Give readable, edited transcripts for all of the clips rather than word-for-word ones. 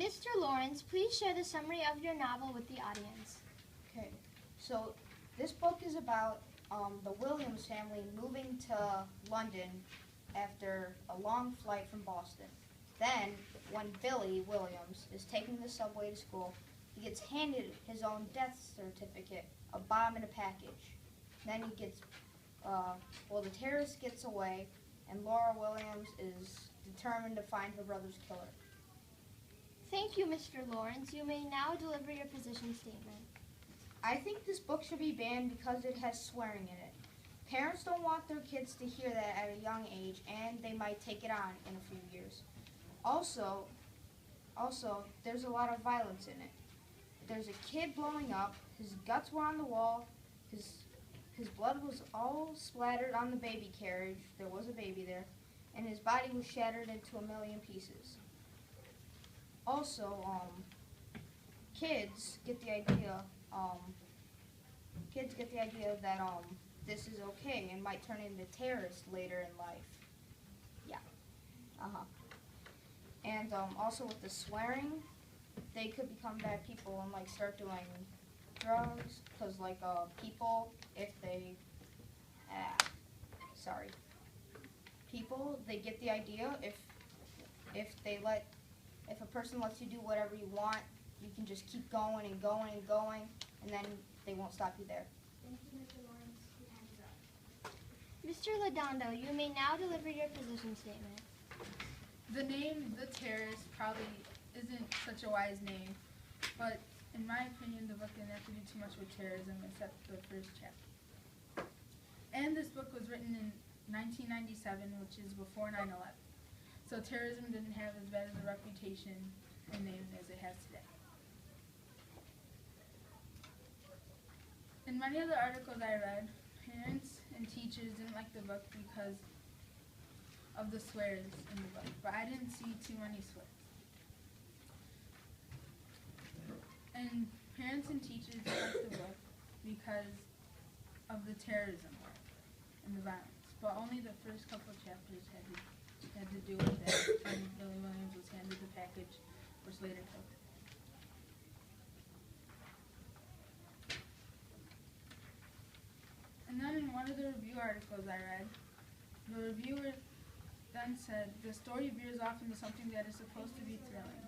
Mr. Lawrence, please share the summary of your novel with the audience. Okay, so this book is about the Williams family moving to London after a long flight from Boston. Then, when Billy Williams is taking the subway to school, he gets handed his own death certificate, a bomb in a package. Then he gets, the terrorist gets away, and Laura Williams is determined to find her brother's killer. Thank you, Mr. Lawrence. You may now deliver your position statement. I think this book should be banned because it has swearing in it. Parents don't want their kids to hear that at a young age, and they might take it on in a few years. Also, there's a lot of violence in it. There's a kid blowing up, his guts were on the wall, his blood was all splattered on the baby carriage, there was a baby there, and his body was shattered into a million pieces. Also, kids get the idea that this is okay and might turn into terrorists later in life. Yeah. And also with the swearing, they could become bad people and start doing drugs, because people, people, they get the idea if a person lets you do whatever you want, you can just keep going and going and going, and then they won't stop you there. Thank you, Mr. Lawrence. Your time is up. Mr. Ladondo, you may now deliver your position statement. The name The Terrorist probably isn't such a wise name, but in my opinion, the book didn't have to do too much with terrorism except the first chapter. And this book was written in 1997, which is before 9/11. So terrorism didn't have as bad of a reputation and name as it has today. In many of the articles I read, parents and teachers didn't like the book because of the swears in the book, but I didn't see too many swears. And parents and teachers didn't like the book because of the terrorism and the violence, but only the first couple chapters had to do with that, and Billy Williams was handed the package, which later killed him. And then in one of the review articles I read, the reviewer then said, the story veers off into something that is supposed to be thrilling.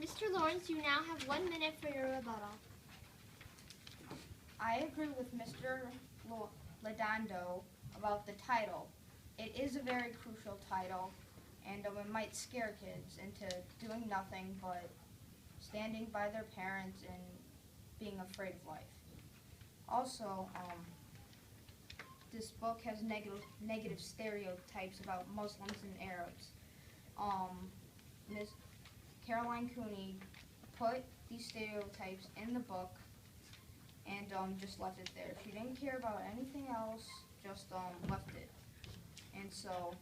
Mr. Lawrence, you now have 1 minute for your rebuttal. I agree with Mr. Ladondo about the title. It is a very crucial title, and it might scare kids into doing nothing but standing by their parents and being afraid of life. Also, this book has negative stereotypes about Muslims and Arabs. Ms. Caroline Cooney put these stereotypes in the book and just left it there. She didn't care about anything else, just left it. And so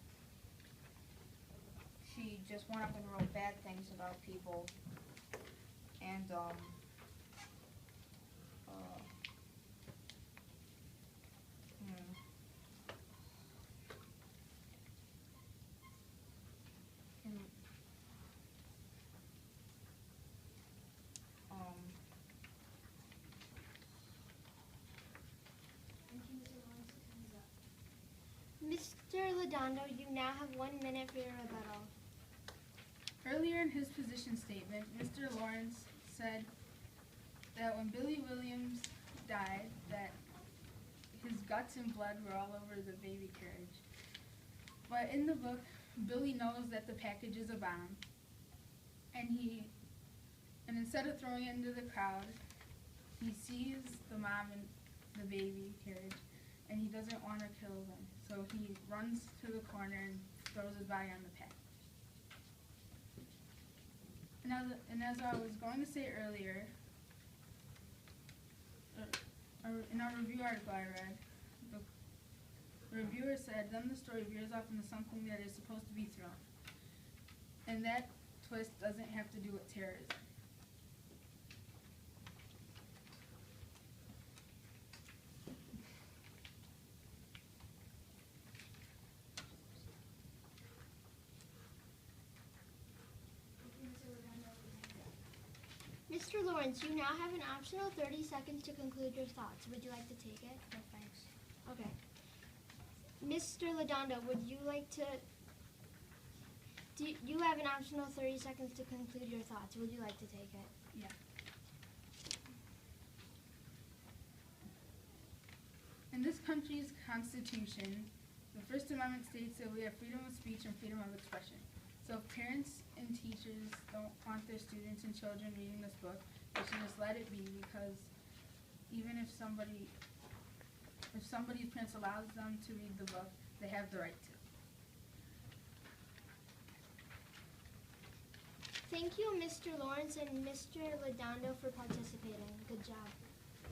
she just went up and wrote bad things about people, and Thank you, Mr. Lawrence. Your time is up. Mr. Ladondo, you now have 1 minute for your rebuttal. Earlier in his position statement, Mr. Lawrence said that when Billy Williams died, that his guts and blood were all over the baby carriage. But in the book, Billy knows that the package is a bomb, and instead of throwing it into the crowd, he sees the mom and the baby carriage, and he doesn't want to kill them. So he runs to the corner and throws his body on the package. And as I was going to say earlier, in our review article I read, the reviewer said, then the story veers off into something that is supposed to be thrown. And that twist doesn't have to do with terrorism. Thank you, Mr. Mr. Lawrence, you now have an optional 30 seconds to conclude your thoughts. Would you like to take it? No, thanks. Okay. Mr. Ladondo, would you like to... You have an optional 30 seconds to conclude your thoughts. Would you like to take it? Yeah. In this country's Constitution, the First Amendment states that we have freedom of speech and freedom of expression. So if parents and teachers don't want their students and children reading this book, they should just let it be, because even if somebody's parents allows them to read the book, they have the right to. Thank you, Mr. Lawrence and Mr. Ladondo, for participating. Good job.